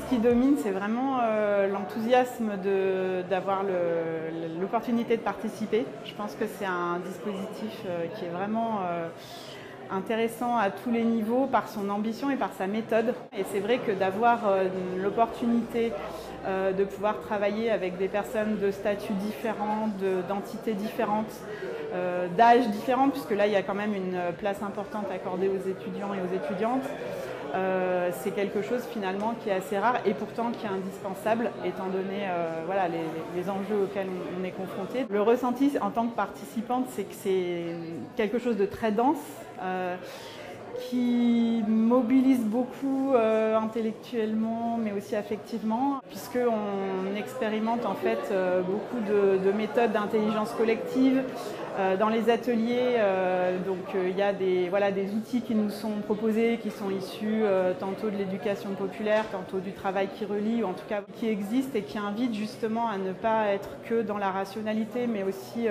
ce qui domine, c'est vraiment l'enthousiasme d'avoir l'opportunité de participer. Je pense que c'est un dispositif qui est vraiment intéressant à tous les niveaux par son ambition et par sa méthode. Et c'est vrai que d'avoir l'opportunité de pouvoir travailler avec des personnes de statuts différents, d'entités différentes, d'âges différents, puisque là il y a quand même une place importante accordée aux étudiants et aux étudiantes. C'est quelque chose finalement qui est assez rare et pourtant qui est indispensable étant donné voilà, les enjeux auxquels on est confronté. Le ressenti en tant que participante, c'est que c'est quelque chose de très dense, qui mobilise beaucoup intellectuellement mais aussi affectivement, puisqu'on expérimente en fait beaucoup de méthodes d'intelligence collective. Dans les ateliers, il y a des outils qui nous sont proposés, qui sont issus tantôt de l'éducation populaire, tantôt du travail qui relie, ou en tout cas qui existent et qui invitent justement à ne pas être que dans la rationalité, mais aussi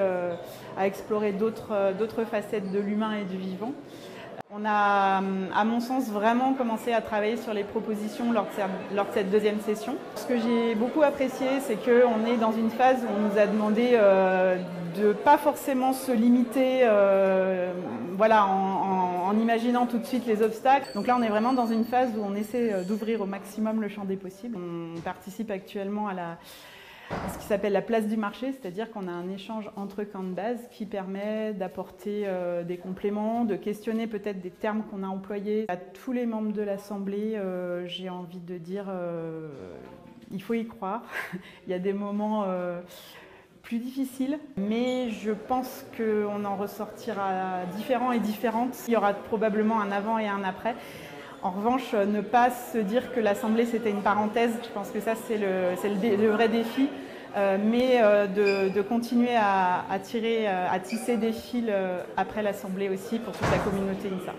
à explorer d'autres facettes de l'humain et du vivant. On a, à mon sens, vraiment commencé à travailler sur les propositions lors de cette deuxième session. Ce que j'ai beaucoup apprécié, c'est qu'on est dans une phase où on nous a demandé de ne pas forcément se limiter en imaginant tout de suite les obstacles. Donc là, on est vraiment dans une phase où on essaie d'ouvrir au maximum le champ des possibles. On participe actuellement à ce qui s'appelle la place du marché, c'est-à-dire qu'on a un échange entre camps de base qui permet d'apporter des compléments, de questionner peut-être des termes qu'on a employés. À tous les membres de l'Assemblée, j'ai envie de dire, il faut y croire. Il y a des moments plus difficiles, mais je pense qu'on en ressortira différents et différentes. Il y aura probablement un avant et un après. En revanche, ne pas se dire que l'Assemblée c'était une parenthèse, je pense que ça c'est le vrai défi, mais de continuer à tisser des fils après l'Assemblée aussi pour toute la communauté INSA.